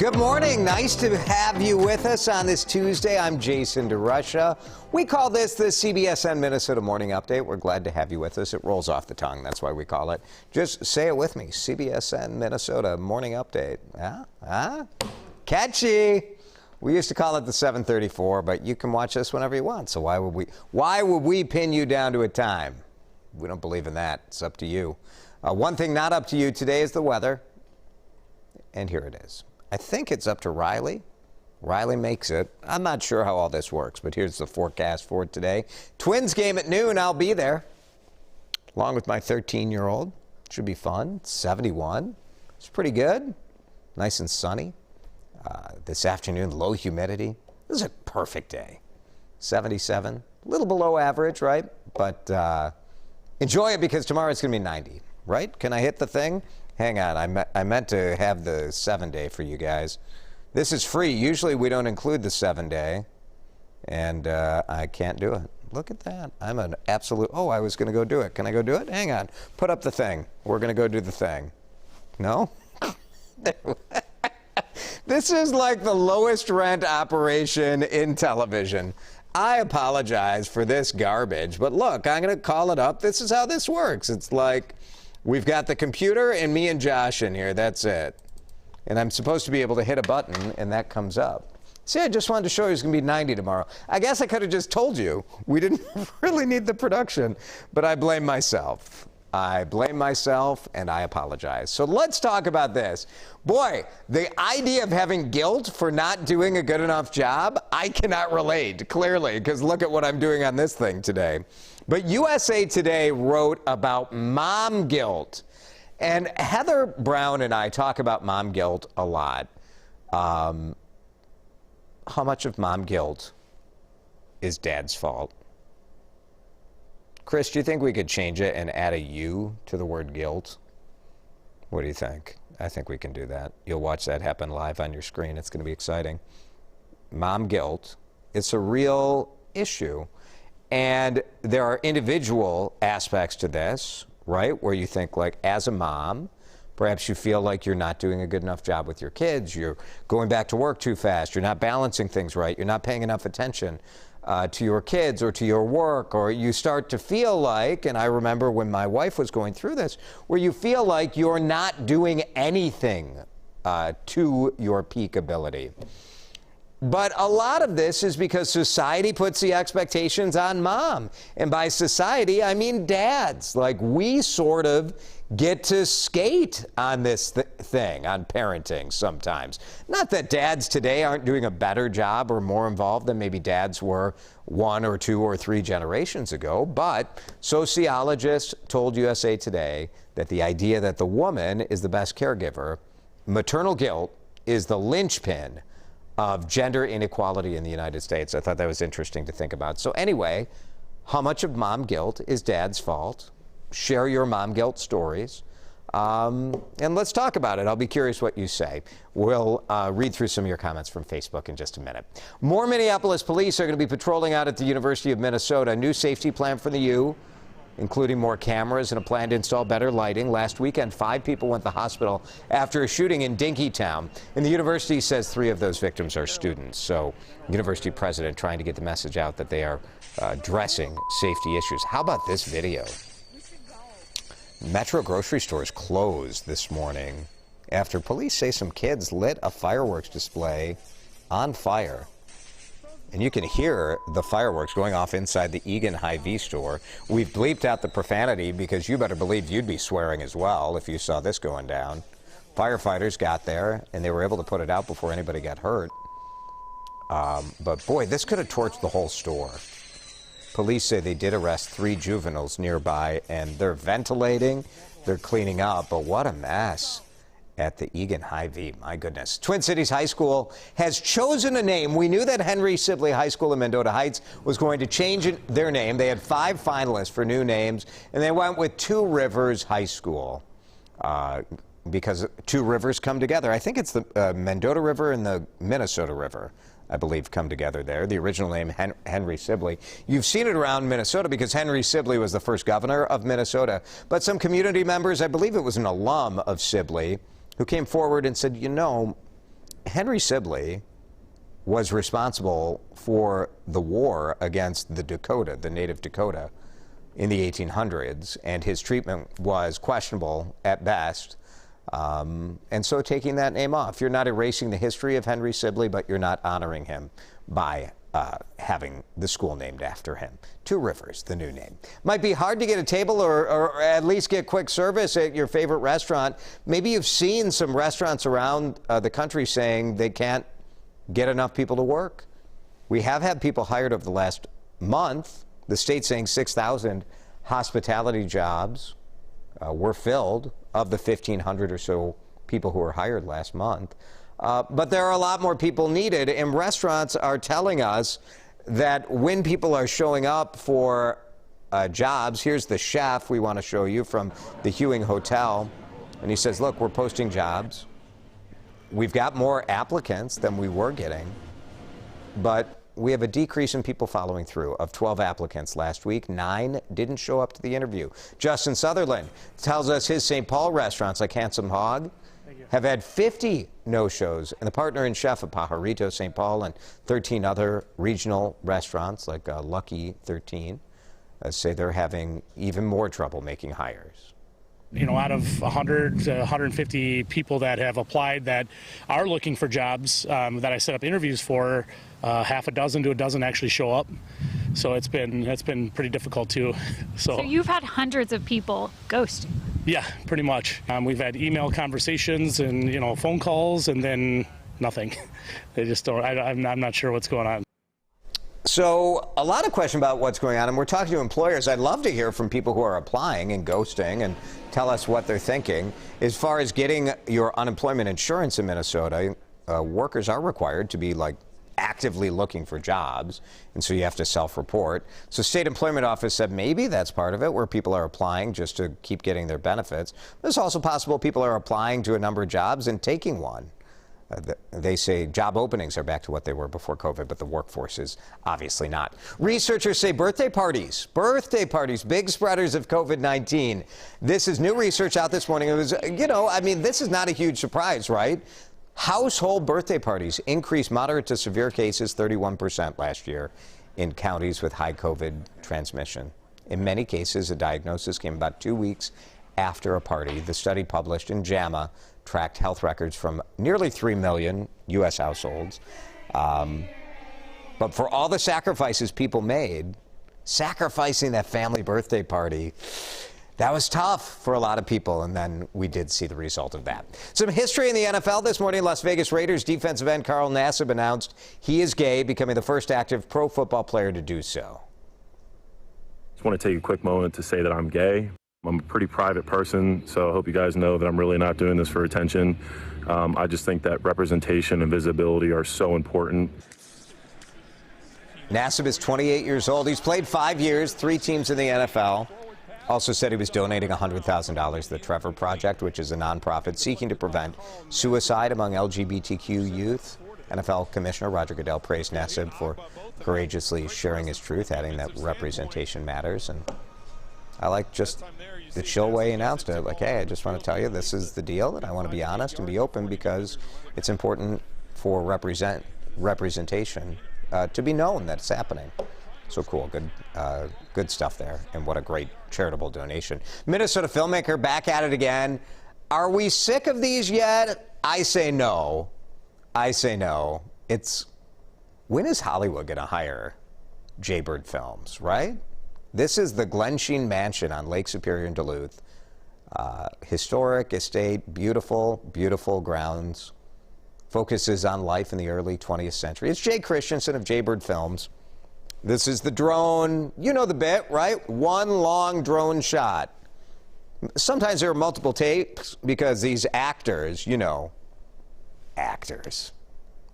Good morning. Nice to have you with us on this Tuesday. I'm Jason DeRusha. We call this the CBSN Minnesota Morning Update. We're glad to have you with us. It rolls off the tongue. That's why we call it. Just say it with me. CBSN Minnesota Morning Update. Catchy. We used to call it the 734, but you can watch this whenever you want. So why would we pin you down to a time? We don't believe in that. It's up to you. One thing not up to you today is the weather. And here it is. I think it's up to Riley. Riley makes it. I'm not sure how all this works, but here's the forecast for today. Twins game at noon. I'll be there, along with my 13-year-old. Should be fun. 71. It's pretty good. Nice and sunny. This afternoon, low humidity. This is a perfect day. 77. A little below average, right? But enjoy it because tomorrow it's going to be 90, right? Can I hit the thing? Hang on, I meant to have the 7-day for you guys. This is free. Usually we don't include the 7-day, and I can't do it. Look at that. I'm an absolute, I was going to go do it. Can I go do it? Hang on. Put up the thing. We're going to go do the thing. No? This is like the lowest rent operation in television. I apologize for this garbage, but look, I'm going to call it up. This is how this works. It's like, we've got the computer and me and Josh in here. That's it. And I'm supposed to be able to hit a button, and that comes up. See, I just wanted to show you it's going to be 90 tomorrow. I guess I could have just told you. We didn't really need the production, but I blame myself. I blame myself, and I apologize. So let's talk about this. Boy, the idea of having guilt for not doing a good enough job, I cannot relate, clearly, because look at what I'm doing on this thing today. But USA Today wrote about mom guilt. And Heather Brown and I talk about mom guilt a lot. How much of mom guilt is dad's fault? Chris, do you think we could change it and add a U to the word guilt? What do you think? I think we can do that. You'll watch that happen live on your screen. It's going to be exciting. Mom guilt, it's a real issue. And there are individual aspects to this, right, where you think, like, as a mom, perhaps you feel like you're not doing a good enough job with your kids, you're going back to work too fast, you're not balancing things right, you're not paying enough attention to your kids or to your work, or you start to feel like, and I remember when my wife was going through this, where you feel like you're not doing anything to your peak ability. But a lot of this is because society puts the expectations on mom. And by society, I mean dads. Like, we sort of get to skate on this thing, on parenting sometimes. Not that dads today aren't doing a better job or more involved than maybe dads were 1 or 2 or 3 generations ago, but sociologists told USA Today that the idea that the woman is the best caregiver, maternal guilt, is the linchpin of gender inequality in the United States. I thought that was interesting to think about. So anyway, how much of mom guilt is dad's fault? Share your mom guilt stories. And let's talk about it. I'll be curious what you say. We'll read through some of your comments from Facebook in just a minute. More Minneapolis police are going to be patrolling out at the University of Minnesota. A new safety plan for the U, including more cameras and a plan to install better lighting. Last weekend, 5 people went to the hospital after a shooting in Dinkytown. And the university says 3 of those victims are students. So university president trying to get the message out that they are addressing safety issues. How about this video? Metro grocery stores closed this morning after police say some kids lit a fireworks display on fire. And you can hear the fireworks going off inside the Egan Hy-Vee store. We've bleeped out the profanity because you better believe you'd be swearing as well if you saw this going down. Firefighters got there, and they were able to put it out before anybody got hurt. But boy, this could have torched the whole store. Police say they did arrest 3 juveniles nearby, and they're ventilating, they're cleaning up, but what a mess at the Egan Hy-Vee. My goodness. Twin Cities High School has chosen a name. We knew that Henry Sibley High School in Mendota Heights was going to change their name. They had 5 finalists for new names, and they went with Two Rivers High School because 2 rivers come together. I think it's the Mendota River and the Minnesota River, I believe, come together there. The original name, Henry Sibley. You've seen it around Minnesota because Henry Sibley was the first governor of Minnesota. But some community members, I believe it was an alum of Sibley, who came forward and said, you know, Henry Sibley was responsible for the war against the Dakota, the native Dakota, in the 1800s, and his treatment was questionable at best. And so taking that name off, you're not erasing the history of Henry Sibley, but you're not honoring him by having the school named after him. Two Rivers, the new name. Might be hard to get a table or at least get quick service at your favorite restaurant. Maybe you've seen some restaurants around the country saying they can't get enough people to work. We have had people hired over the last month. The state's saying 6,000 hospitality jobs were filled of the 1,500 or so people who were hired last month. But there are a lot more people needed, and restaurants are telling us that when people are showing up for jobs, here's the chef we want to show you from the Hewing Hotel, and he says, look, we're posting jobs. We've got more applicants than we were getting, but we have a decrease in people following through. Of 12 applicants last week, 9 didn't show up to the interview. Justin Sutherland tells us his St. Paul restaurants like Handsome Hog have had 50 no-shows, and the partner and chef of Pajarito St. Paul and 13 other regional restaurants like Lucky 13 say they're having even more trouble making hires. You know, out of 100 to 150 people that have applied that are looking for jobs that I set up interviews for, half a dozen to a dozen actually show up. So it's been pretty difficult too. So you've had hundreds of people ghost. Yeah, pretty much. We've had email conversations and, you know, phone calls, and then nothing. They just don't. I'm not sure what's going on. So a lot of question about what's going on, and we're talking to employers. I'd love to hear from people who are applying and ghosting and tell us what they're thinking. As far as getting your unemployment insurance in Minnesota, workers are required to be actively looking for jobs, and so you have to self-report. So state employment office said maybe that's part of it, where people are applying just to keep getting their benefits. But it's also possible people are applying to a number of jobs and taking one. They say job openings are back to what they were before COVID, but the workforce is obviously not. Researchers say birthday parties, big spreaders of COVID-19. This is new research out this morning. It was, this is not a huge surprise, right? Household birthday parties increased moderate to severe cases 31% last year in counties with high COVID transmission. In many cases, a diagnosis came about 2 weeks after a party. The study published in JAMA tracked health records from nearly 3 million U.S. households. But for all the sacrifices people made, sacrificing that family birthday party, that was tough for a lot of people, and then we did see the result of that. Some history in the NFL this morning. Las Vegas Raiders defensive end Carl Nassib announced he is gay, becoming the first active pro football player to do so. Just want to take a quick moment to say that I'm gay. I'm a pretty private person, so I hope you guys know that I'm really not doing this for attention. I just think that representation and visibility are so important. Nassib is 28 years old. He's played 5 years, 3 teams in the NFL. Also said he was donating $100,000 to the Trevor Project, which is a nonprofit seeking to prevent suicide among LGBTQ youth. NFL Commissioner Roger Goodell praised Nassib for courageously sharing his truth, adding that representation matters. And I like just the chill way he announced it. Like, hey, I just want to tell you this is the deal, and I want to be honest and be open because it's important for representation to be known that it's happening. So cool. Good stuff there. And what a great charitable donation. Minnesota filmmaker back at it again. Are we sick of these yet? I say no. When is Hollywood going to hire Jaybird Films, right? This is the Glen Sheen Mansion on Lake Superior in Duluth. Historic estate, beautiful, beautiful grounds. Focuses on life in the early 20th century. It's Jay Christensen of Jaybird Films. This is the drone. You know the bit, right? One long drone shot. Sometimes there are multiple takes because these actors, they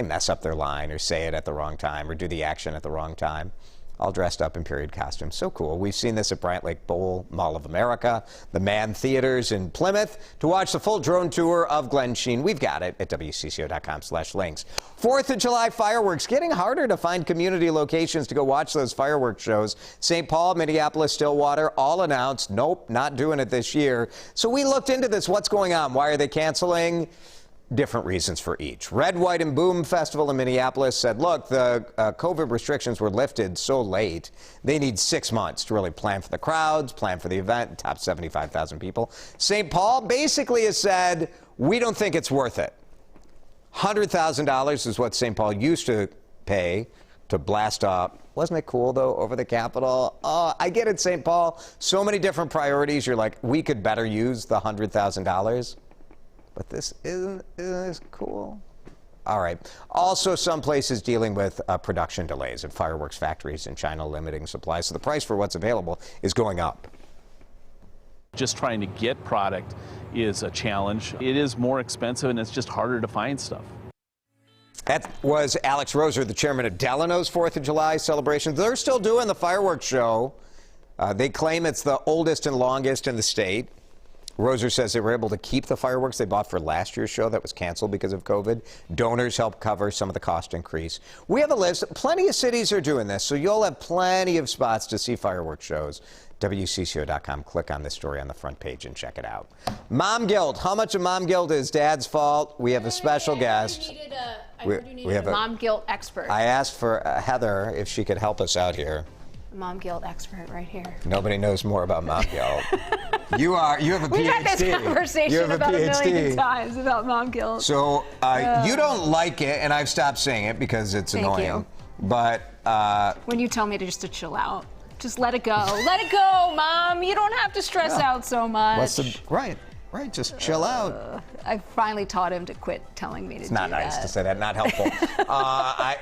mess up their line or say it at the wrong time or do the action at the wrong time. All dressed up in period costumes. So cool. We've seen this at Bryant Lake Bowl, Mall of America, the Mann Theaters in Plymouth. To watch the full drone tour of Glen Sheen, we've got it at WCCO.com/links. 4th of July fireworks. Getting harder to find community locations to go watch those fireworks shows. St. Paul, Minneapolis, Stillwater, all announced, nope, not doing it this year. So we looked into this. What's going on? Why are they canceling? different reasons for each. Red, White, and Boom Festival in Minneapolis said, look, the COVID restrictions were lifted so late, they need 6 months to really plan for the crowds, plan for the event, top 75,000 people. St. Paul basically has said, we don't think it's worth it. $100,000 is what St. Paul used to pay to blast up. Wasn't it cool, though, over the Capitol? Oh, I get it, St. Paul. So many different priorities. You're like, we could better use the $100,000. But this isn't this cool. All right. Also, some places dealing with production delays at fireworks factories in China limiting supply. So the price for what's available is going up. Just trying to get product is a challenge. It is more expensive and it's just harder to find stuff. That was Alex Roser, the chairman of Delano's 4th of July celebration. They're still doing the fireworks show. They claim it's the oldest and longest in the state. Roser says they were able to keep the fireworks they bought for last year's show that was canceled because of COVID. Donors helped cover some of the cost increase. We have a list. Plenty of cities are doing this, so you'll have plenty of spots to see fireworks shows. WCCO.com. Click on this story on the front page and check it out. Mom guilt. How much of mom guilt is dad's fault? We have a special guest. I heard you needed a mom guilt expert. I asked for Heather if she could help us out here. Mom guilt expert right here. Nobody knows more about mom guilt. You have a PhD. We've had this conversation about a million times about mom guilt. So you don't like it, and I've stopped saying it because it's annoying. You. But when you tell me to just to chill out, just let it go. Let it go, Mom. You don't have to stress out so much. Right, just chill out. I finally taught him to quit telling me to do that. It's not nice to say that, not helpful.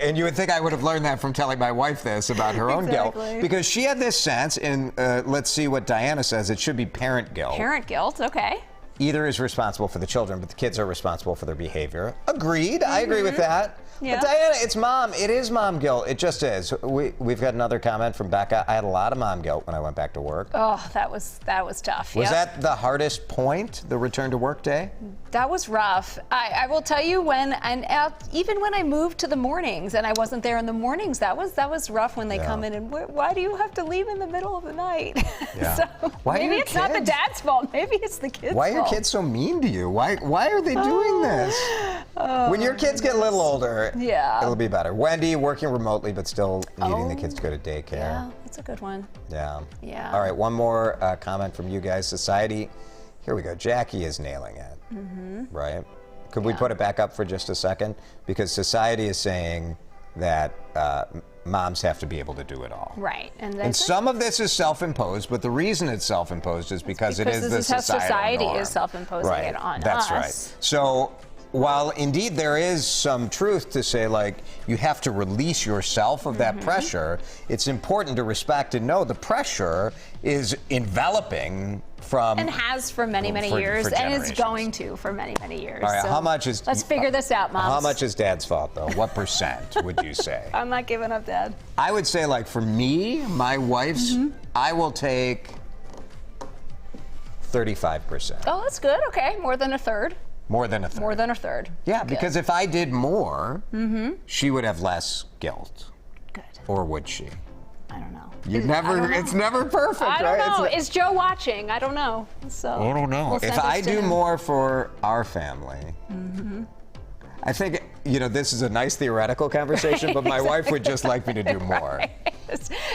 And you would think I would have learned that from telling my wife this about her own guilt. Because she had this sense, and let's see what Diana says, it should be parent guilt. Parent guilt, okay. Either is responsible for the children, but the kids are responsible for their behavior. Agreed, I agree with that. Yeah. But Diana, it's mom. It is mom guilt. It just is. We've got another comment from Becca. I had a lot of mom guilt when I went back to work. Oh, that was tough. Was that the hardest point, the return to work day? That was rough. I will tell you even when I moved to the mornings and I wasn't there in the mornings, that was rough when they come in and why do you have to leave in the middle of the night? Yeah. So maybe it's not the dad's fault. Maybe it's the kids' fault. Why are kids so mean to you? Why are they doing this? When your kids get a little older, it'll be better. Wendy working remotely but still needing the kids to go to daycare. Yeah, that's a good one. Yeah. Yeah. All right, one more comment from you guys. Society. Here we go. Jackie is nailing it. Right? Could we put it back up for just a second? Because society is saying that moms have to be able to do it all. Right. And some of this is self-imposed, but the reason it's self-imposed is because it is the society norm. Is self-imposing it on That's us. Right. So while indeed there is some truth to say, like, you have to release yourself of that pressure, it's important to respect and know the pressure is enveloping and has for many years, and is going to for many years. All right, so how much is? Let's figure this out, Moms. How much is Dad's fault, though? What percent would you say? I'm not giving up, Dad. I would say, like, for me, my wife's, I will take 35%. Oh, that's good. Okay, more than a third. More than a third. More than a third. Yeah, because if I did more, she would have less guilt. Good. Or would she? I don't know. It's never perfect, I don't right? know. Is Joe watching? I don't know. So I don't know. If I do more for our family, I think, this is a nice theoretical conversation, but my wife would just like me to do more. Right.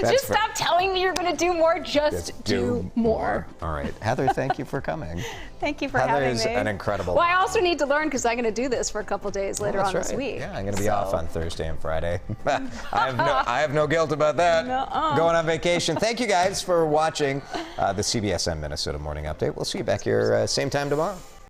Just stop telling me you're going to do more. Just do more. All right. Heather, thank you for coming. Thank you for having me. Heather is an incredible. Well, I also need to learn because I'm going to do this for a couple days later on this week. Yeah, I'm going to be off on Thursday and Friday. I have no guilt about that. Going on vacation. Thank you guys for watching the CBSN Minnesota Morning Update. We'll see you back here same time tomorrow.